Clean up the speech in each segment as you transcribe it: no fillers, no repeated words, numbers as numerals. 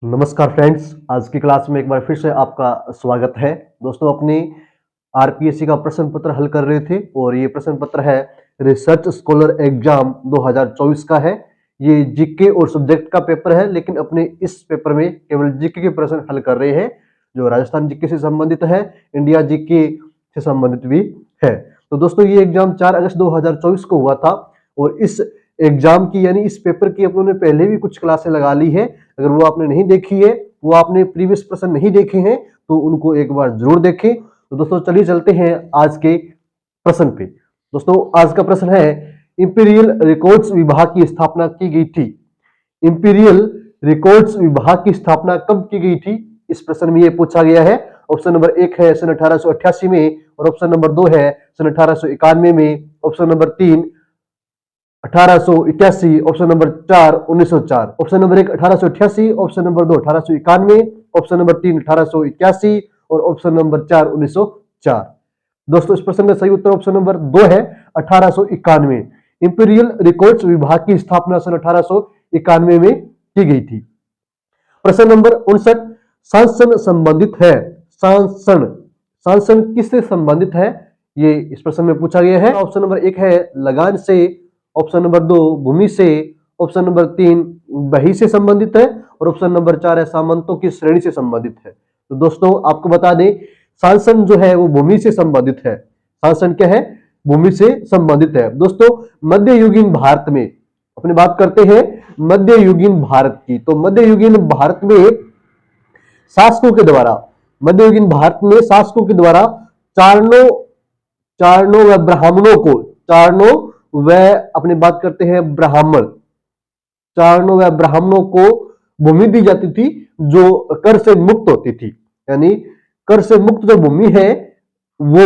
नमस्कार फ्रेंड्स, आज की क्लास में एक बार फिर से आपका स्वागत है। दोस्तों, अपने आरपीएससी का प्रश्न पत्र हल कर रहे थे और ये प्रश्न पत्र है रिसर्च स्कॉलर एग्जाम 2024 का है। ये जीके और सब्जेक्ट का पेपर है, लेकिन अपने इस पेपर में केवल जीके के प्रश्न हल कर रहे हैं जो राजस्थान जीके से संबंधित है, इंडिया जीके से संबंधित भी है। तो दोस्तों, ये एग्जाम 4 अगस्त 2024 को हुआ था और इस एग्जाम की यानी इस पेपर की अपनों ने पहले भी कुछ क्लासें लगा ली है। अगर वो आपने नहीं देखी है, वो आपने प्रीवियस प्रश्न नहीं देखे हैं, तो उनको एक बार जरूर देखें। तो दोस्तों, चलिए चलते हैं आज के प्रश्न पे। दोस्तों, आज का प्रश्न है इंपीरियल रिकॉर्ड्स विभाग की स्थापना की गई थी। इंपीरियल रिकॉर्ड्स विभाग की स्थापना कब की गई थी, इस प्रश्न में ये पूछा गया है। ऑप्शन नंबर 1 है सन 1888 में और ऑप्शन नंबर 2 है सन 1891 में, option number 3 1881, option number 4 1904। Option number 1 1888, option number 2 1891, option number 3 1881 और ऑप्शन नंबर 4 1904। दोस्तों, इस प्रश्न का सही उत्तर ऑप्शन नंबर 2 है 1891। इंपीरियल रिकॉर्ड्स विभाग की स्थापना सन 1891 में की गई थी। प्रश्न नंबर 59, शासन संबंधित है। शासन शासन किससे संबंधित है, ये इस प्रश्न में पूछा गया है। ऑप्शन नंबर 1 है लगान से, ऑप्शन नंबर 2 भूमि से, ऑप्शन नंबर 3 बही से संबंधित है और ऑप्शन नंबर 4 है सामंतों की श्रेणी से संबंधित है। तो दोस्तों, आपको बता दें, शासन जो है वो भूमि से संबंधित है। शासन क्या है, भूमि से संबंधित है। दोस्तों, मध्ययुगीन भारत में अपनी बात करते हैं मध्ययुगीन भारत की, तो मध्ययुगीन भारत में शासकों के द्वारा मध्ययुगीन भारत में शासकों के द्वारा चारणों चारणों व ब्राह्मणों को चारणों व अपनी बात करते हैं ब्राह्मण चारणों व ब्राह्मणों को भूमि दी जाती थी जो कर से मुक्त होती थी। यानी कर से मुक्त जो भूमि है वो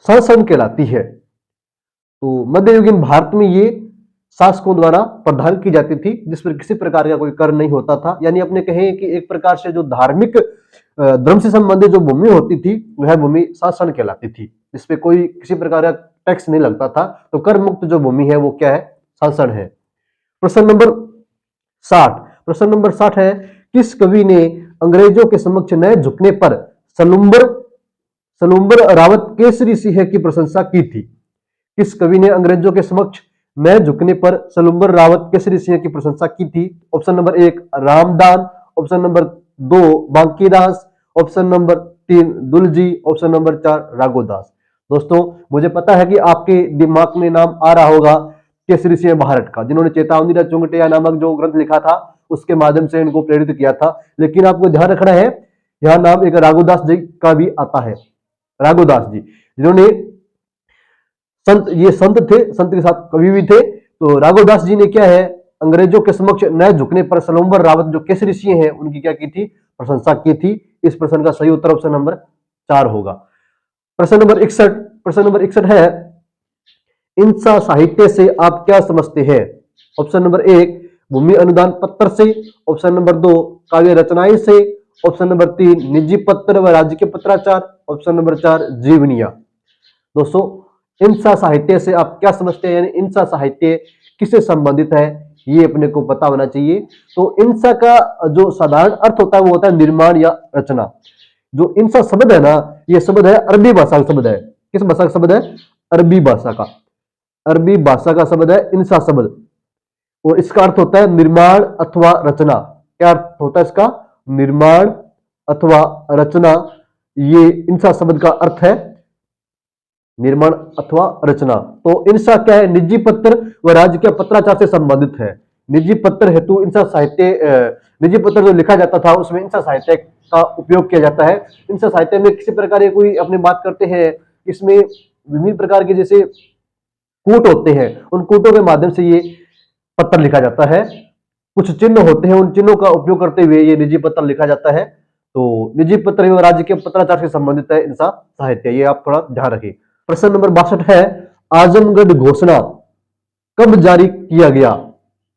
शासन कहलाती है। तो मध्ययुगीन भारत में ये शासकों द्वारा प्रदान की जाती थी, जिस पर किसी प्रकार का कोई कर नहीं होता था। यानी अपने कहें कि एक प्रकार से जो धार्मिक धर्म से संबंधित जो भूमि होती थी वह भूमि शासन कहलाती थी, जिसपे कोई किसी प्रकार का टैक्स नहीं लगता था। तो कर मुक्त जो भूमि है वो क्या है, शासन है। प्रश्न नंबर 60 प्रश्न नंबर 60 है किस कवि ने अंग्रेजों के समक्ष न झुकने पर सलुम्बर सलुम्बर रावत केसरी सिंह की प्रशंसा की थी। किस कवि ने अंग्रेजों के समक्ष न झुकने पर सलुम्बर रावत केसरी सिंह की प्रशंसा की थी। Option number 1 Ramdan, option number 2 Bankidas, option number 3 Dulji, option number 4 Raghodas. दोस्तों, मुझे पता है कि आपके दिमाग में नाम आ रहा होगा केसरी सिंह भारत का, जिन्होंने चेतावनी चुंगटिया नामक जो ग्रंथ लिखा था उसके माध्यम से इनको प्रेरित किया था। लेकिन आपको ध्यान रखना है, यह नाम एक राघोदास जी का भी आता है। राघोदास जी जिन्होंने ये संत थे, संत के साथ कवि भी थे। तो राघोदास जी ने क्या है, अंग्रेजों के समक्ष न झुकने पर सलुम्बर रावत जो केसरी सिंह है उनकी क्या की थी, प्रशंसा की थी। इस प्रश्न का सही उत्तर ऑप्शन नंबर 4 होगा। प्रश्न नंबर 61 है इंसा साहित्य से आप क्या समझते हैं। ऑप्शन नंबर 1 भूमि अनुदान पत्र से, ऑप्शन नंबर 2 काव्य रचनाएं से, ऑप्शन नंबर 3 निजी पत्र व राज्य के पत्राचार, ऑप्शन नंबर 4 जीवनिया। दोस्तों, इंसा साहित्य से आप क्या समझते हैं, यानी इंसा साहित्य किससे संबंधित है, ये अपने को पता होना चाहिए। तो इंसा का जो साधारण अर्थ होता है वो होता है निर्माण या रचना। जो इंसा शब्द है ना, ये शब्द है अरबी भाषा का शब्द है। किस भाषा का शब्द है, अरबी भाषा का। अरबी भाषा का शब्द है इंसा शब्द और इसका अर्थ होता है निर्माण अथवा रचना। क्या अर्थ होता है इसका, निर्माण अथवा रचना। ये इंसा शब्द का अर्थ है निर्माण अथवा रचना। तो इंसा क्या है, निजी पत्र व राज्य के पत्राचार से संबंधित है। निजी पत्र हेतु इंसा साहित्य निजी पत्र जो लिखा जाता था उसमें इंसा साहित्य का उपयोग किया जाता है। इंसा साहित्य में किसी प्रकार की कोई अपनी बात करते हैं, इसमें विभिन्न प्रकार के जैसे कूट होते हैं, उन कूटों के माध्यम से ये पत्र लिखा जाता है। कुछ चिन्ह होते हैं, उन चिन्हों का उपयोग करते हुए ये निजी पत्र लिखा जाता है। तो निजी पत्र एवं राज्य के पत्राचार से संबंधित है इंसा साहित्य, ये आप थोड़ा ध्यान रखें। प्रश्न नंबर 62 है आजमगढ़ घोषणा कब जारी किया गया।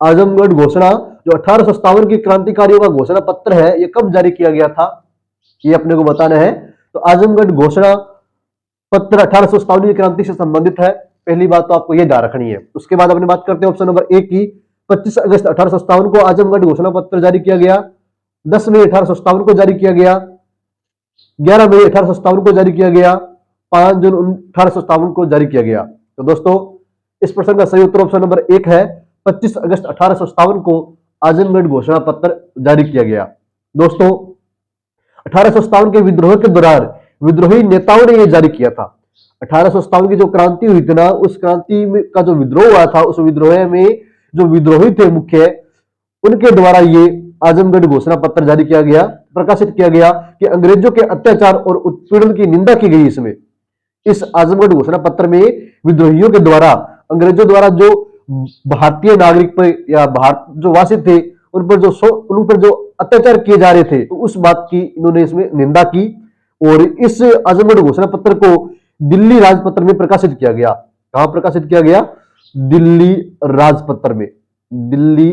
आजमगढ़ घोषणा जो 1857 की क्रांतिकारियों का घोषणा पत्र है, ये कब जारी किया गया था, ये अपने को बताना है। तो आजमगढ़ घोषणा पत्र 1857 की क्रांति से संबंधित है। पहली बात तो आपको ये ध्यान रखनी है। उसके बाद अपनी बात करते हैं ऑप्शन नंबर 1 की, 25 अगस्त 1857 को आजमगढ़ घोषणा पत्र जारी किया गया। 10 मई 1857 को जारी किया गया। 11 मई 1857 को जारी किया गया। 5 जून 1857 को जारी किया गया। तो दोस्तों इस प्रश्न का सही उत्तर ऑप्शन नंबर 1 है। 25 अगस्त 1857 को आजमगढ़ घोषणा पत्र जारी किया गया। दोस्तों 1857 के विद्रोह के दौरान विद्रोही नेताओं ने यह जारी किया था। 1857 की जो क्रांति हुई थी ना, उस क्रांति में का जो विद्रोह हुआ था, उस विद्रोह में जो विद्रोही थे मुख्य, उनके द्वारा ये आजमगढ़ घोषणा पत्र जारी किया गया, प्रकाशित किया गया कि अंग्रेजों के अत्याचार और उत्पीड़न की निंदा की गई। इसमें इस आजमगढ़ घोषणा पत्र में विद्रोहियों के द्वारा, अंग्रेजों द्वारा जो भारतीय नागरिक पर या भारत जो वासी थे उन पर जो अत्याचार किए जा रहे थे, तो उस बात की इन्होंने इसमें निंदा की। और इस आजमगढ़ घोषणा पत्र को दिल्ली राजपत्र में प्रकाशित किया गया। कहां प्रकाशित किया गया? दिल्ली राजपत्र में। दिल्ली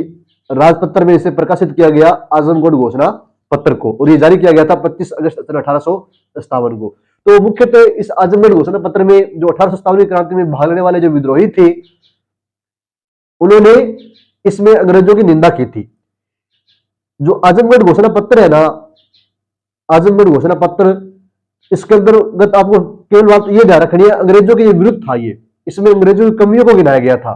राजपत्र में इसे प्रकाशित किया गया आजमगढ़ घोषणा पत्र को, और यह जारी किया गया था 25 अगस्त 1857 को। तो मुख्यतः इस आजमगढ़ घोषणा पत्र में जो 1857 की क्रांति में भाग लेने वाले जो विद्रोही थे, उन्होंने इसमें अंग्रेजों की निंदा की थी। जो आजमगढ़ घोषणा पत्र है ना, आजमगढ़ घोषणा पत्र, इसके अंतर्गत आपको केवल बात यह ध्यान रखनी है, अंग्रेजों के विरुद्ध था ये, इसमें अंग्रेजों की कमियों को गिनाया गया था।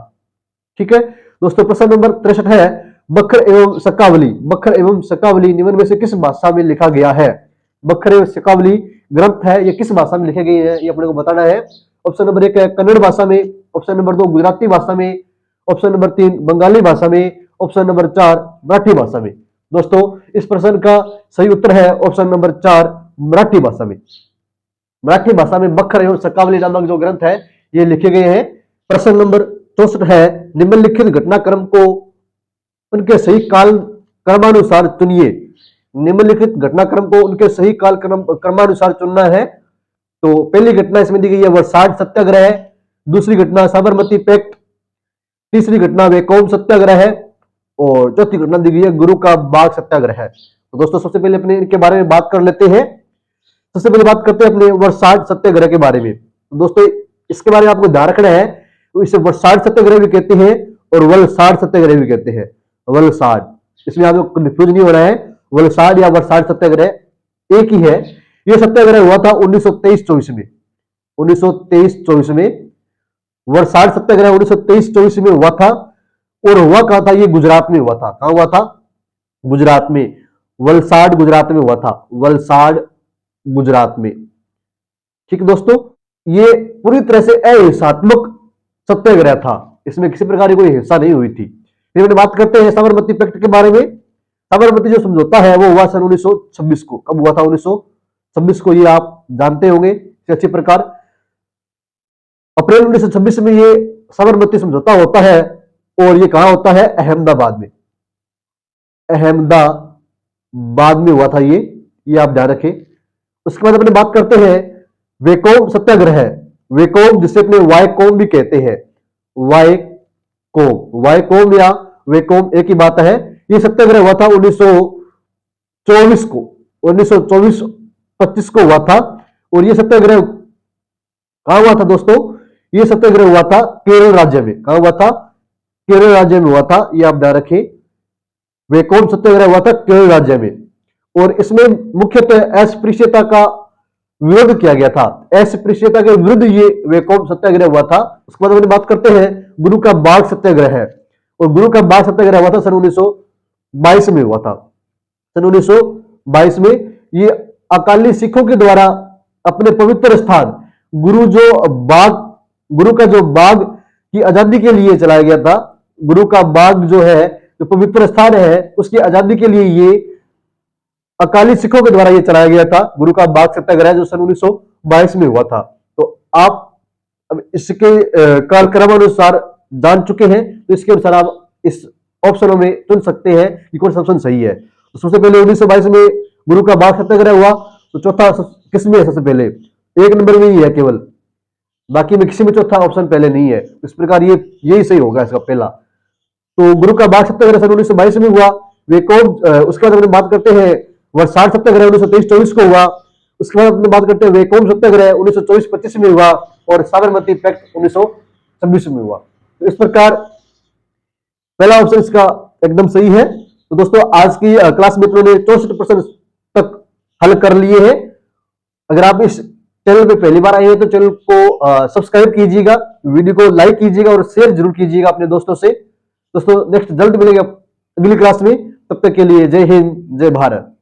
ठीक है दोस्तों, प्रश्न नंबर 63 है, बखर एवं शकावली। बखर एवं शकावली निम्न में से किस भाषा में लिखा गया है? बखर एवं शकावली ग्रंथ है, ये किस भाषा में लिखे गए हैं, ये अपने को बताना है। ऑप्शन नंबर 1 है कन्नड़ भाषा में, ऑप्शन नंबर 2 गुजराती भाषा में, ऑप्शन नंबर 3 बंगाली भाषा में, ऑप्शन नंबर 4 मराठी भाषा में। दोस्तों इस प्रश्न का सही उत्तर है ऑप्शन नंबर 4 मराठी भाषा में। मराठी भाषा में बखर एवं शकावली नामक जो ग्रंथ है ये लिखे गए हैं। प्रश्न नंबर 64 है, निम्नलिखित घटनाक्रम को उनके सही काल क्रमानुसार चुनिए। निम्नलिखित घटनाक्रम को उनके सही काल क्रमानुसार चुनना है। तो पहली घटना इसमें दी गई है वर्साड सत्याग्रह है, दूसरी घटना साबरमती पैक्ट, तीसरी घटना वेकोम सत्याग्रह है, और चौथी घटना दी गई है गुरु का बाग सत्याग्रह है। तो दोस्तों सबसे पहले अपने इनके बारे में बात कर लेते हैं। सबसे पहले बात करते हैं अपने वर्साड सत्याग्रह के बारे में। तो दोस्तों इसके बारे में आपको ध्यान रखना है, तो इसे वर्साड सत्याग्रह भी कहते हैं और वलसाड सत्याग्रह भी कहते हैं। वलसाड, इसमें आपको कंफ्यूज नहीं होना है, वलसाड या वर्साड सत्याग्रह एक ही है। यह सत्याग्रह हुआ था 1923-24 में। 1923-24 में वर्साड सत्याग्रह 1923-24 में हुआ था, और हुआ कहां था? ये गुजरात में हुआ था। कहां हुआ था? गुजरात में। वलसाड गुजरात में हुआ था, वलसाड गुजरात में। ठीक है दोस्तों, ये पूरी तरह से अहिंसात्मक सत्याग्रह था, इसमें किसी प्रकार की कोई हिंसा नहीं हुई थी। फिर बात करते हैं साबरमती पैक्ट के बारे में। साबरमती जो समझौता है वो हुआ सन 1926 को। कब हुआ था? 1926 को, ये आप जानते होंगे अच्छी प्रकार। अप्रैल 1926 में ये साबरमती समझौता होता है, और ये कहां होता है? अहमदाबाद में। अहमदाबाद में हुआ था ये आप ध्यान रखें। उसके बाद अपने बात करते हैं वेकोम सत्याग्रह। वेकोम जिसे अपने वायकोम भी कहते हैं, वायकोम या वेकोम एक ही बात है। ये सत्याग्रह हुआ था 1924 को, 1924-25 को हुआ था। और ये सत्याग्रह कहां हुआ था दोस्तों? ये सत्याग्रह हुआ था केरल राज्य में। कहां हुआ था? केरल राज्य में हुआ था, ये आप ध्यान रखें। वेकोम सत्याग्रह हुआ था केरल राज्य में, और इसमें मुख्यतः अस्पृश्यता का विरोध किया गया था। अस्पृश्यता के विरुद्ध ये वेकोम सत्याग्रह हुआ था। उसके बाद हम बात करते हैं गुरु का बाग सत्याग्रह है, और गुरु का बाग सत्याग्रह हुआ था सन 1922 में हुआ था। सन 1922 में ये अकाली सिखों के द्वारा अपने पवित्र स्थान गुरु का जो बाग की आजादी के लिए चलाया गया था। गुरु का बाग जो है, जो पवित्र स्थान है, उसकी आजादी के लिए ये अकाली सिखों के द्वारा ये चलाया गया था गुरु का बाग सत्याग्रह, जो सन 1922 में हुआ था। तो आप अब इसके कालक्रमानुसार जान चुके हैं, तो इसके अनुसार आप इस ऑप्शनों में चुन सकते हैं कि कौन सा ऑप्शन सही है। तो सबसे पहले 1922 में गुरु का बाग सत्याग्रह हुआ, तो चौथा किसमें है? सबसे पहले 1 नंबर में ही है केवल, बाकी में किसी में चौथा ऑप्शन पहले नहीं है। इस प्रकार ये यही सही होगा इसका पहला। तो गुरु का बाग सत्याग्रह सन 1922 में हुआ। वेकोम, उसके बाद हम बात करते हैं वर्साड सत्याग्रह 1923-24 को हुआ। उसके बाद अपनी बात करते हैं वेकोम सत्याग्रह 1924-25 में हुआ, और साबरमती पैक्ट 1926 में हुआ। तो इस प्रकार पहला ऑप्शन इसका एकदम सही है। तो दोस्तों आज की क्लास में अपने 64 प्रश्न तक हल कर लिए हैं। अगर आप इस चैनल पे पहली बार आए हैं तो चैनल को सब्सक्राइब कीजिएगा, वीडियो को लाइक कीजिएगा और शेयर जरूर कीजिएगा अपने दोस्तों से। दोस्तों नेक्स्ट जल्द मिलेंगे अगली क्लास में, तब तक के लिए जय हिंद जय भारत।